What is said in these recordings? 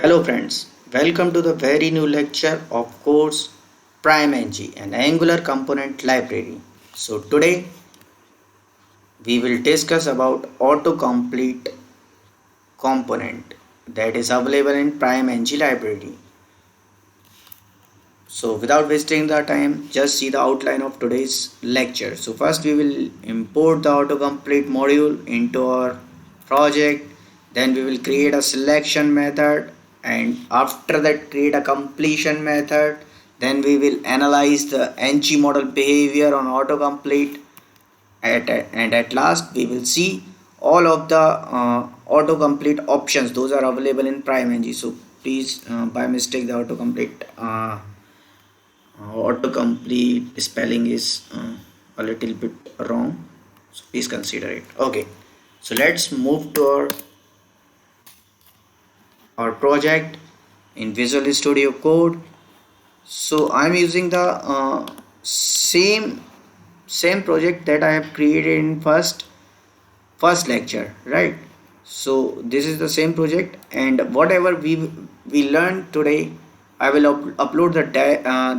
Hello friends, welcome to the very new lecture of course PrimeNG, an Angular component library. So today we will discuss about autocomplete component that is available in PrimeNG library. So without wasting the time, just see the outline of today's lecture. So first we will import the autocomplete module into our project. Then we will create a selection method, and after that create a completion method. Then we will analyze the ng model behavior on autocomplete and at last we will see all of the autocomplete options those are available in PrimeNG. So please by mistake the autocomplete spelling is a little bit wrong, so please consider it. Okay, so let's move to our project in Visual Studio Code. So I'm using the same project that I have created in first lecture, right? So this is the same project, and whatever we learned today I will upload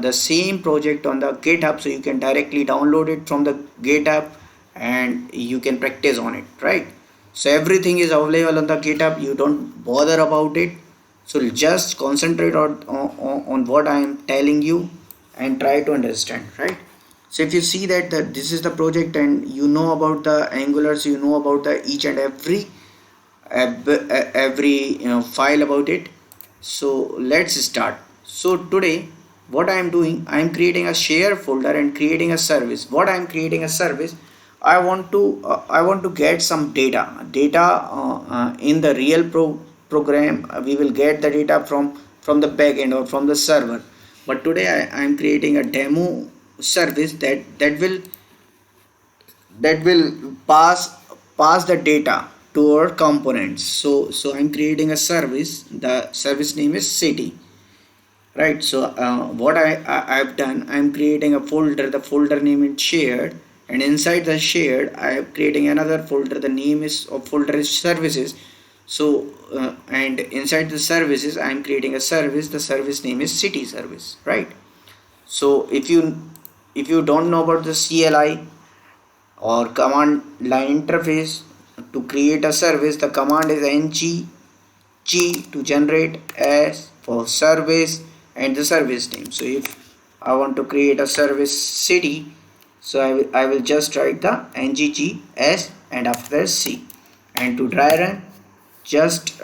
the same project on the GitHub, so you can directly download it from the GitHub and you can practice on it, right? So everything is available on the GitHub, you don't bother about it. So just concentrate on what I am telling you and try to understand, right? So if you see that this is the project and you know about the Angular, so you know about the each and every file about it. So let's start. So today what I am doing, I am creating a share folder and creating a service. What I am creating a service, I want to get some data in the real program. We will get the data from the backend or from the server, but today I am creating a demo service that will pass the data to our components. So I'm creating a service. The service name is city, right? So what I've done, I'm creating a folder. The folder name is shared, and inside the shared I am creating another folder. The name is of folder is services. So and inside the services I am creating a service. The service name is city service, right? So if you don't know about the CLI or command line interface to create a service, the command is ng to generate as for service and the service name. So if I want to create a service city, so I will just write the ngg s and after c, and to dry run just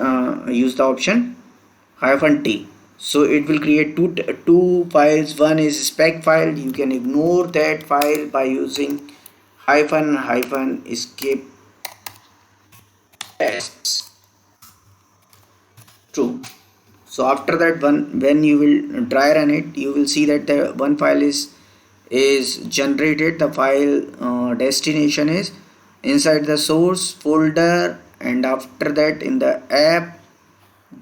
use the option -t. So it will create two files. One is spec file, you can ignore that file by using escape tests true. So after that one, when you will dry run it, you will see that the one file is generated. The file destination is inside the source folder, and after that in the app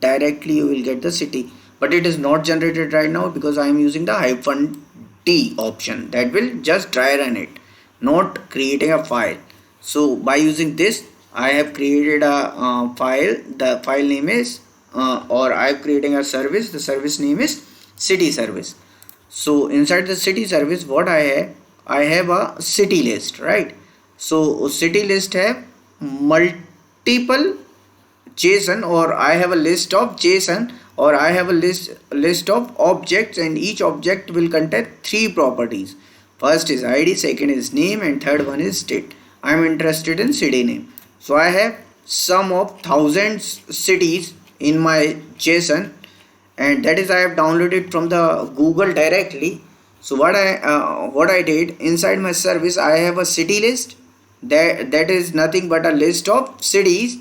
directly you will get the city, but it is not generated right now because I am using the -t option that will just dry run it, not creating a file. So by using this I have created a file. The file name is or I am creating a service. The service name is city service. So inside the city service what I have a city list, right? So city list have multiple JSON, or I have a list of JSON, or I have a list of objects, and each object will contain three properties. First is ID, second is name, and third one is state. I am interested in city name. So I have some of thousands cities in my JSON, and that is I have downloaded from the Google directly. So what I did inside my service, I have a city list that is nothing but a list of cities,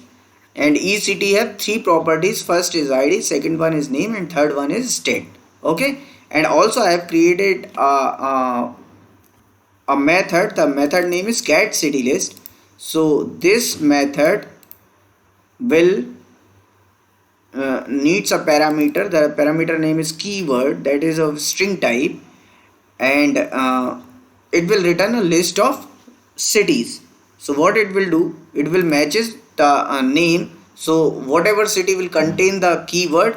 and each city have three properties. First is ID, second one is name, and third one is state. Okay, and also I have created a method. The method name is get city list. So this method will needs a parameter. The parameter name is keyword, that is of string type, and it will return a list of cities. So what it will do, it will matches the name. So whatever city will contain the keyword,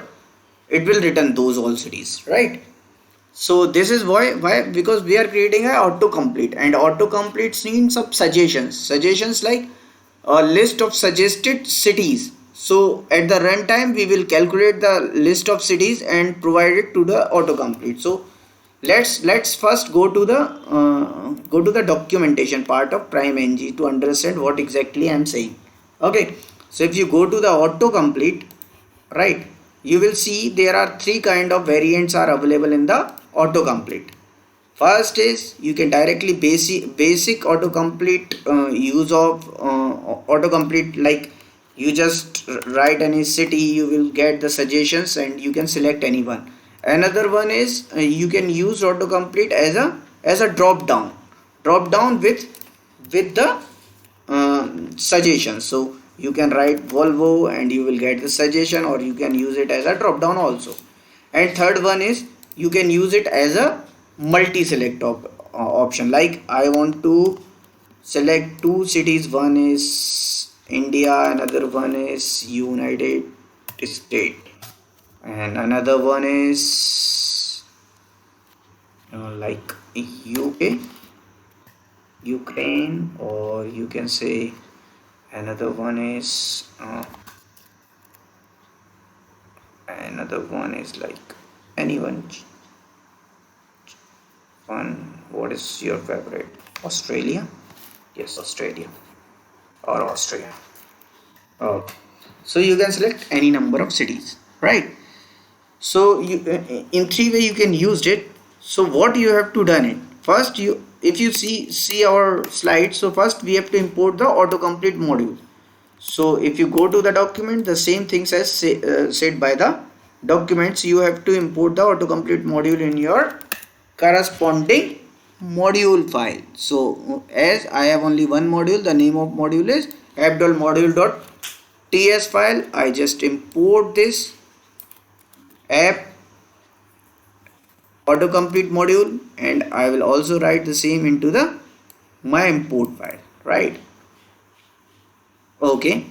it will return those all cities, right? So this is why because we are creating a autocomplete, and autocomplete needs some suggestions like a list of suggested cities. So at the runtime we will calculate the list of cities and provide it to the autocomplete. So let's first go to the documentation part of PrimeNG to understand what exactly I am saying. Okay, so if you go to the autocomplete, right, you will see there are three kind of variants are available in the autocomplete. First is you can directly basic autocomplete use of autocomplete, like you just write any city, you will get the suggestions and you can select anyone. Another one is you can use autocomplete as a drop down with the suggestions. So you can write Volvo and you will get the suggestion, or you can use it as a drop down also. And third one is you can use it as a multi select option, like I want to select two cities, one is India, another one is United States, and another one is like UK, Ukraine, or you can say another one is like anyone. One, what is your favorite? Australia? Yes, Australia or Austria. Okay. So you can select any number of cities, right? So you in three way you can use it. So what you have to done it first, you if you see our slide, so first we have to import the autocomplete module. So if you go to the document, the same things as said by the documents, you have to import the autocomplete module in your corresponding module file. So as I have only one module, the name of module is abdul module.ts file. I just import this app autocomplete module, and I will also write the same into the my import file, right? Okay.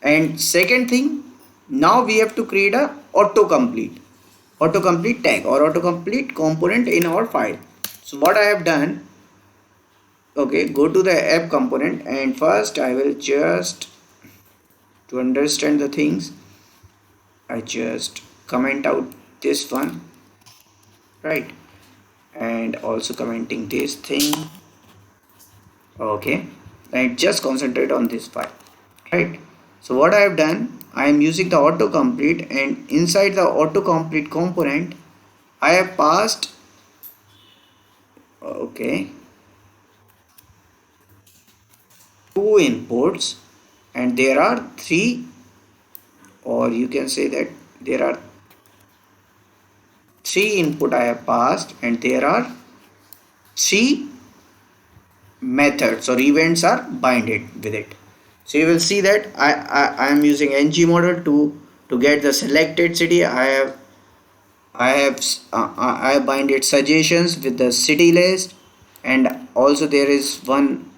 And second thing, now we have to create a autocomplete tag or autocomplete component in our file. So what I have done, okay, go to the app component, and first I will just, to understand the things, I just comment out this one, right, and also commenting this thing. Okay, and just concentrate on this file, right? So what I have done, I am using the autocomplete, and inside the autocomplete component I have passed, okay, two inputs, and there are three, or you can say that there are three input I have passed, and there are three methods or events are binded with it. So you will see that I am using ng model to get the selected city. I have binded suggestions with the city list, and also there is one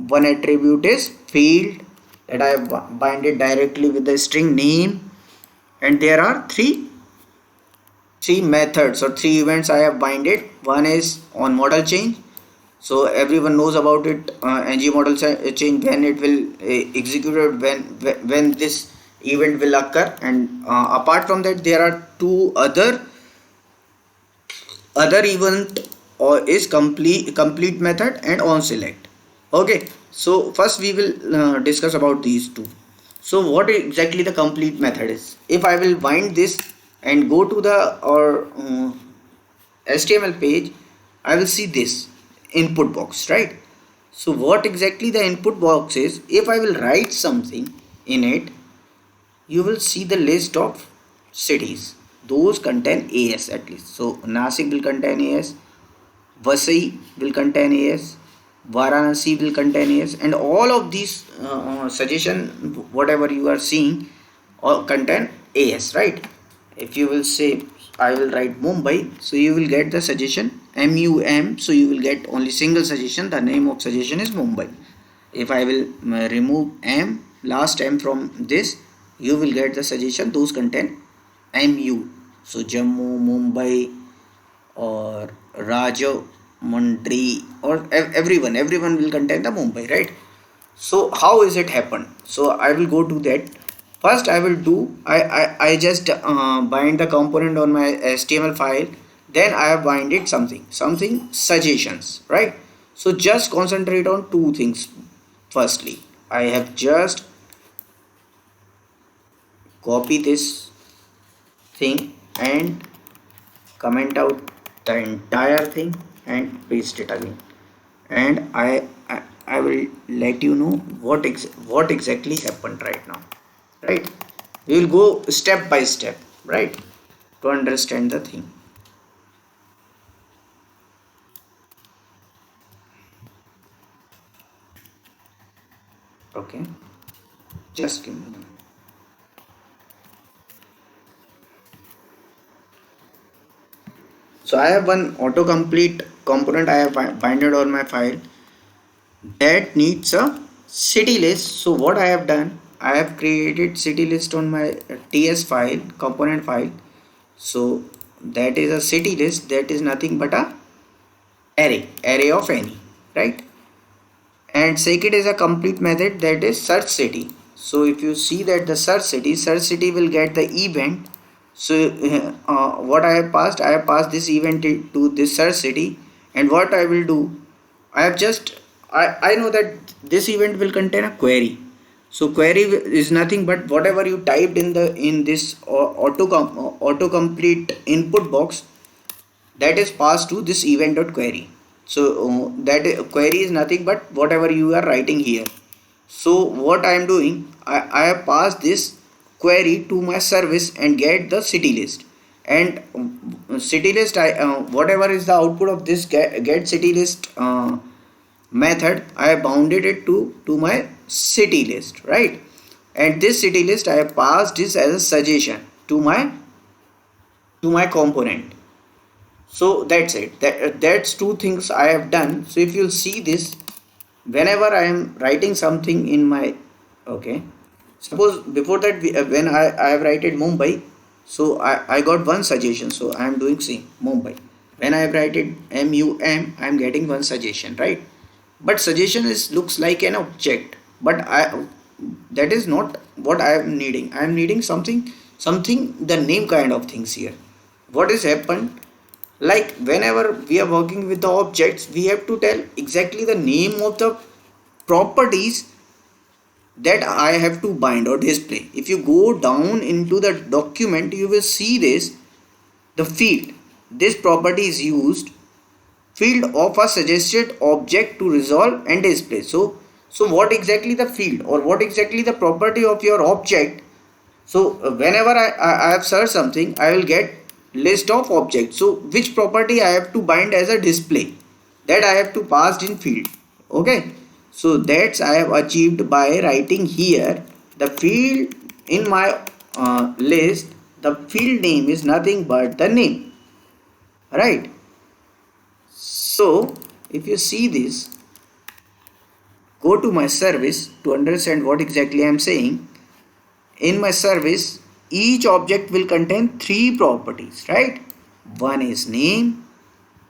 attribute is field that I have binded directly with the string name, and there are three methods or three events I have binded. One is on model change, so everyone knows about it, ng model change, when it will execute, when this event will occur. And apart from that, there are two other event, or is complete method and on select. Okay, so first we will discuss about these two. So what exactly the complete method is? If I will bind this and go to the or HTML page, I will see this input box, right? So what exactly the input box is, if I will write something in it, you will see the list of cities, those contain AS at least. So Nasik will contain AS, Vasai will contain AS, Varanasi will contain AS, and all of these suggestion whatever you are seeing all contain AS, right? If you will say I will write Mumbai, so you will get the suggestion MUM, so you will get only single suggestion, the name of suggestion is Mumbai. If I will remove last M from this, you will get the suggestion those contain MU. So Jammu, Mumbai, or Rajahmundry, or everyone will contain the Mumbai, right? So how is it happened? So I will go to that. First I will do, I just bind the component on my HTML file. Then I have binded something suggestions, right? So just concentrate on two things. Firstly, I have just copy this thing and comment out the entire thing and paste it again. And I will let you know what exactly happened right now, right? We will go step by step, right, to understand the thing. Okay, just give me a minute. So I have one autocomplete component I have binded on my file that needs a city list. So what I have done, I have created city list on my ts file, component file. So that is a city list, that is nothing but a array of any, right? And second is a complete method, that is search city. So if you see that the search city will get the event. So what I have passed this event to this search city. And what I will do, I have just I know that this event will contain a query. So query is nothing but whatever you typed in this autocomplete input box, that is passed to this event.query. So query is nothing but whatever you are writing here. So what I am doing, I have passed this query to my service and get the city list. And city list, whatever is the output of this get city list method, I have bounded it to my city list, right? And this city list I have passed this as a suggestion to my component. So that's it, that's two things I have done. So if you'll see this, whenever I am writing something in my, okay, suppose before that when I have written Mumbai. So I got one suggestion, so I am doing same Mumbai. When I have written MUM, I am getting one suggestion, right? But suggestion is looks like an object, but I, that is not what I am needing. I am needing something the name kind of things here. What is happened, like whenever we are working with the objects, we have to tell exactly the name of the properties that I have to bind or display. If you go down into the document, you will see this, the field. This property is used, field of a suggested object to resolve and display. So what exactly the field or what exactly the property of your object. So whenever I have searched something, I will get list of objects. So which property I have to bind as a display, that I have to pass in field. Okay, so that's I have achieved by writing here the field in my list. The field name is nothing but the name, right? So if you see this, go to my service to understand what exactly I am saying. In my service, each object will contain three properties, right? One is name,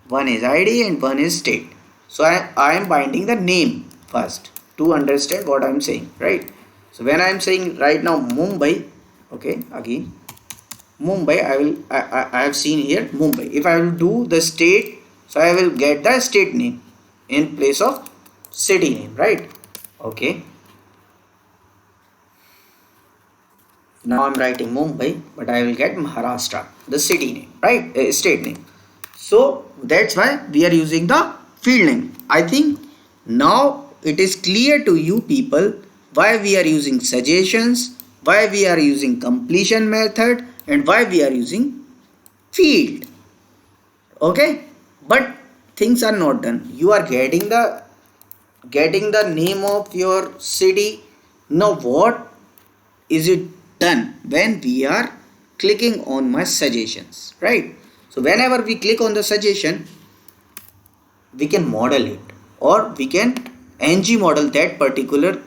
one is ID, and one is state. So I am binding the name first to understand what I am saying, right? So when I am saying right now Mumbai, okay, again Mumbai, I have seen here Mumbai. If I will do the state, so I will get the state name in place of city name, right? Okay. Now I'm writing Mumbai, but I will get Maharashtra, the city name, right? State name. So that's why we are using the field name. I think now it is clear to you people why we are using suggestions, why we are using completion method, and why we are using field. Okay, but things are not done. You are getting the name of your city. Now what is it done when we are clicking on my suggestions, right? So whenever we click on the suggestion, we can model it, or we can ng model that particular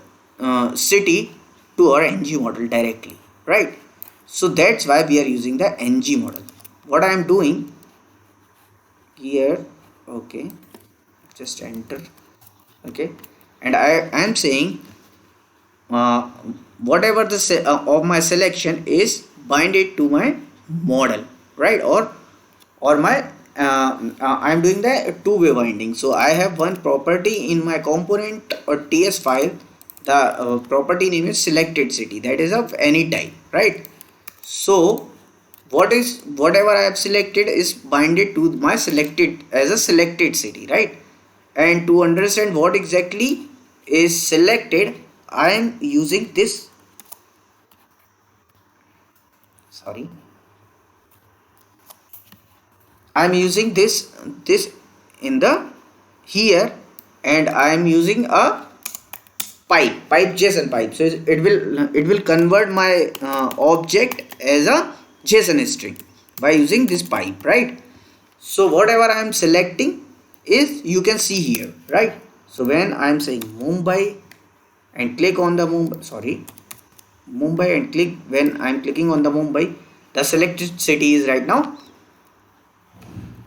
city to our ng model directly, right? So that's why we are using the ng model. what I am doing here, okay, just enter, okay, and I am saying uh, whatever the of my selection is bind it to my model, right? Or my I'm doing the two-way binding. So I have one property in my component or TS file. The property name is selected city, that is of any type, right? So whatever I have selected is binded to my selected as a selected city, right? And to understand what exactly is selected, I am using this, sorry, I am using this in the here, and I am using a pipe JSON pipe. So it will convert my object as a JSON string by using this pipe, right? So whatever I am selecting is, you can see here, right? So when I am saying Mumbai and click on the Mumbai and click, when I am clicking on the Mumbai, the selected city is right now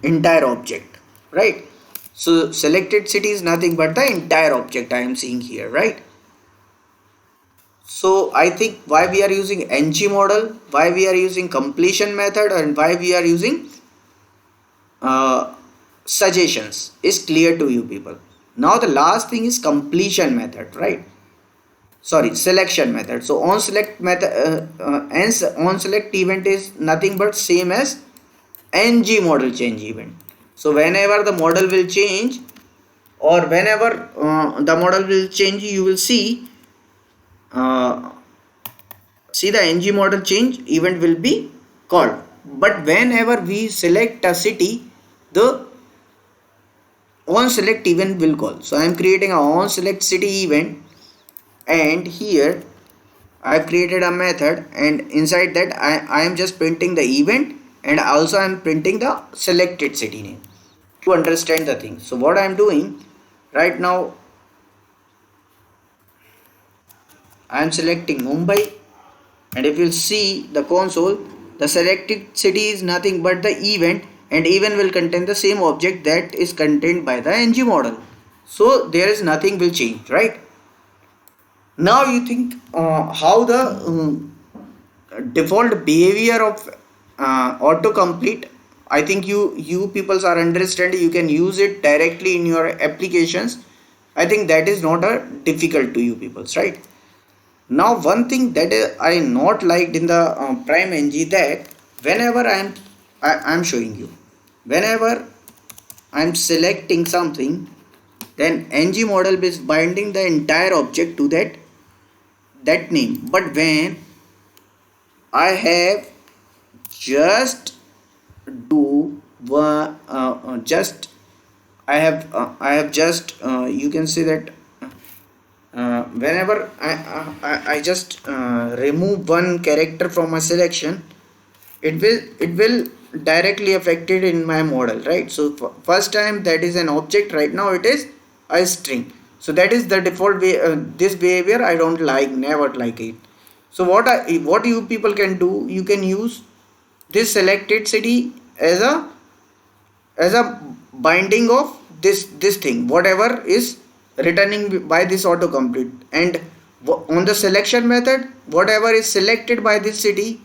entire object, right? So selected city is nothing but the entire object I am seeing here, right? So I think why we are using ng model, why we are using completion method, and why we are using uh, suggestions is clear to you people. Now the last thing is completion method, right? Sorry, selection method. So on select method, on select event is nothing but same as ng model change event. So whenever the model will change, or whenever the model will change, you will uh, see the ng model change event will be called. But whenever we select a city, the on select event will call. So I am creating a on select city event, and here I have created a method, and inside that I am just printing the event, and also I am printing the selected city name to understand the thing. So what I am doing right now, I am selecting Mumbai, and if you see the console, the selected city is nothing but the event, and event will contain the same object that is contained by the ng model. So there is nothing will change, right? Now you think how the default behavior of autocomplete. I think you peoples are understanding, you can use it directly in your applications. I think that is not a difficult to you peoples, right? Now one thing that I not liked in the prime ng, that whenever I'm showing you, whenever I'm selecting something, then ng model is binding the entire object to that name. But when I have just do just I have just you can say that whenever I just remove one character from my selection, it will directly affected in my model, right? So first time that is an object, right now it is a string. So that is the default way. This behavior I don't like, never like it. So what you people can do, you can use this selected city as a binding of this thing, whatever is returning by this autocomplete. And on the selection method, whatever is selected by this city,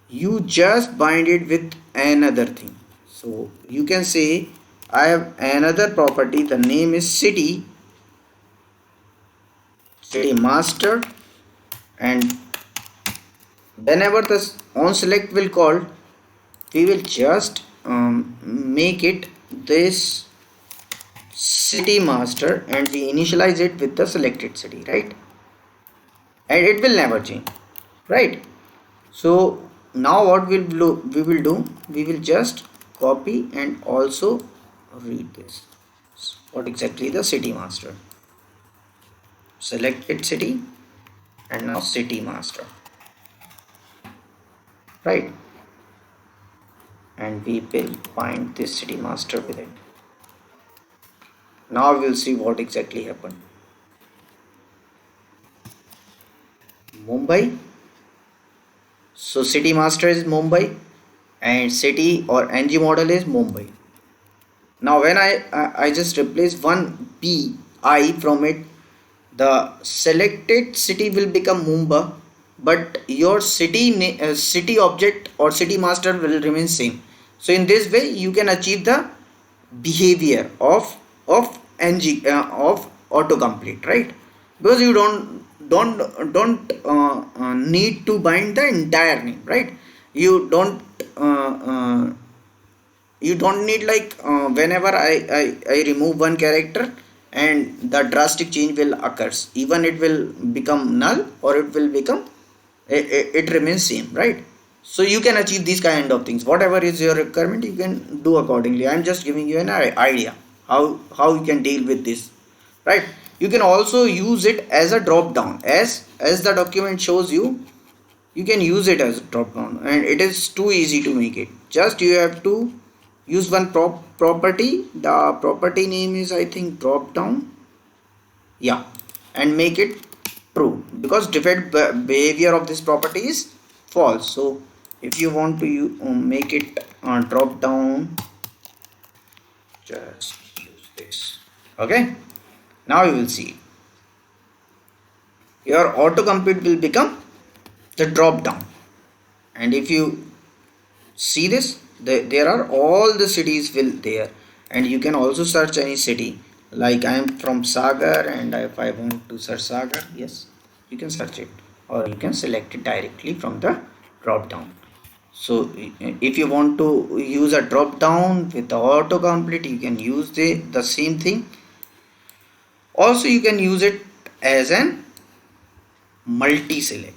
you just bind it with another thing. So you can say I have another property, the name is city master, and whenever the on select will call, we will just make it this city master, and we initialize it with the selected city, right? And it will never change, right? So now what we will do, we will just copy and also read this, what exactly the city master, selected city, and now city master, right? And we will find this city master with it. Now we'll see what exactly happened. Mumbai, so city master is Mumbai, and city or ng model is Mumbai. Now when I just replace one p I from it, the selected city will become Mumbai, but your city object or city master will remain same. So in this way you can achieve the behavior of ng of autocomplete, right? Because you don't need to bind the entire name, right? You don't uh, uh, you don't need like whenever I remove one character and the drastic change will occurs, even it will become null or it will become it remains same, right? So you can achieve these kind of things. Whatever is your requirement you can do accordingly. I'm just giving you an idea how you can deal with this, right? You can also use it as a drop down, as the document shows you. You can use it as a drop down and it is too easy to make it. Just you have to use one property. The property name is I think drop down, yeah, and make it true because default behavior of this property is false. So if you want to make it drop down, just use this. Okay, now you will see your autocomplete will become the drop down. And if you see this, there are all the cities will there, and you can also search any city. Like I am from Sagar and if I want to search Sagar, yes, you can search it or you can select it directly from the drop down. So if you want to use a drop down with the autocomplete, you can use the same thing. Also you can use it as an multi select.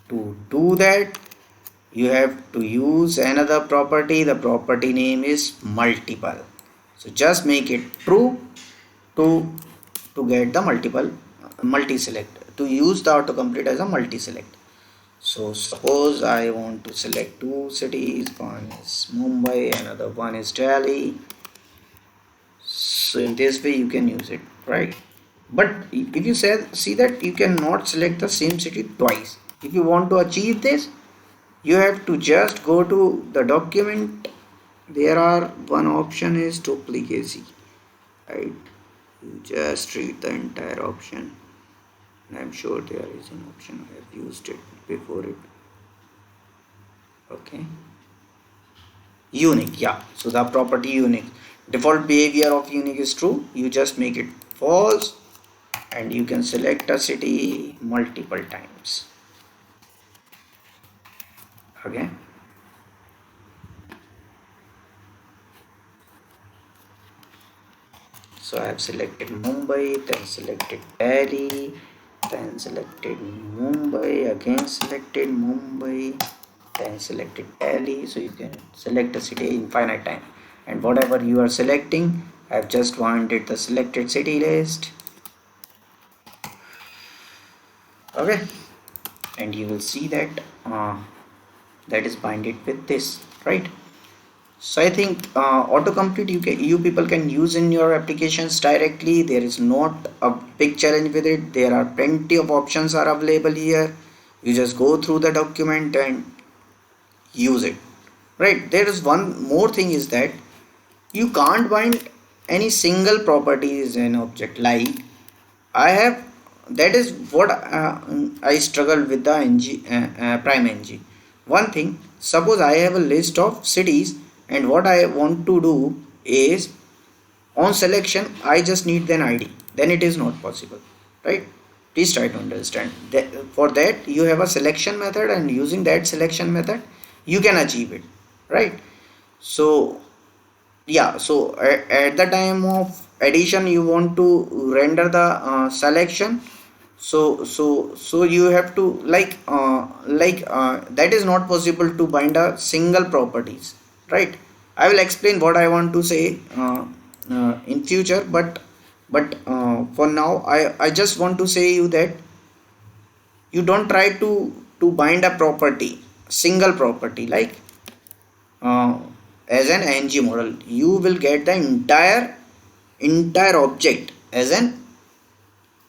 To do that you have to use another property. The property name is multiple. So just make it true to get the multiple multi select, to use the autocomplete as a multi select. So suppose I want to select two cities, one is Mumbai, another one is Delhi. So in this way you can use it, right? But if you see that you cannot select the same city twice. If you want to achieve this, you have to just go to the document. There are one option is duplicacy, right? You just read the entire option, and I'm sure there is an option. I have used it before it. Okay, unique, yeah. So the property unique, default behavior of unique is true. You just make it false and you can select a city multiple times. Okay, so I have selected Mumbai, then selected Delhi, then selected Mumbai, again selected Mumbai, then selected Delhi. So you can select a city infinite time, and whatever you are selecting, I have just wanted the selected city list. Okay, and you will see that that is binded with this, right? So I think autocomplete you people can use in your applications directly. There is not a big challenge with it. There are plenty of options are available here. You just go through the document and use it, right? There is one more thing is that you can't bind any single properties in object. Like I have, that is what I struggle with the prime ng. One thing, suppose I have a list of cities and what I want to do is on selection I just need an id, then it is not possible, right? Please try to understand that. For that you have a selection method, and using that selection method you can achieve it, right? So yeah, so at the time of addition you want to render the selection. So you have to that is not possible to bind a single properties, right? I will explain what I want to say in future, but for now I just want to say you that you don't try to bind a property, single property, like uh, as an ng model. You will get the entire object as an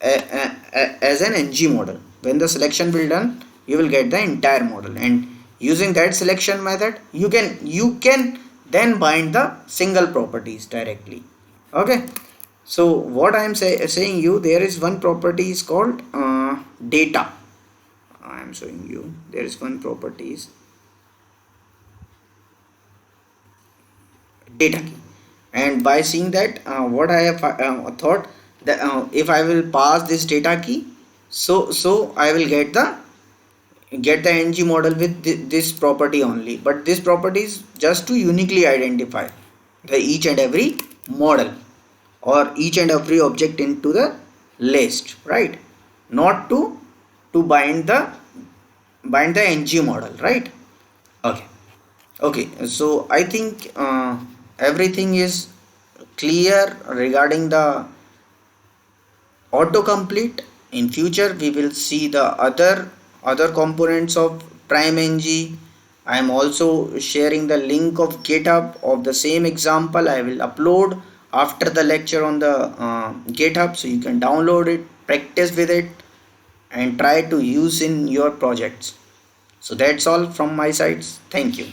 ng model. When the selection will done, you will get the entire model, and Using that selection method, you can then bind the single properties directly. Okay. So what I am saying you, there is one property is called data. I am showing you there is one property is data key, and by seeing that what I have thought that if I will pass this data key, so I will get the ng model with this property only, but this property is just to uniquely identify the each and every model or each and every object into the list, right? Not to bind the ng model, right? Okay. Okay, so I think everything is clear regarding the autocomplete. In future we will see the other components of PrimeNG. I am also sharing the link of GitHub of the same example. I will upload after the lecture on the GitHub, so you can download it, practice with it, and try to use in your projects. So that's all from my side. Thank you.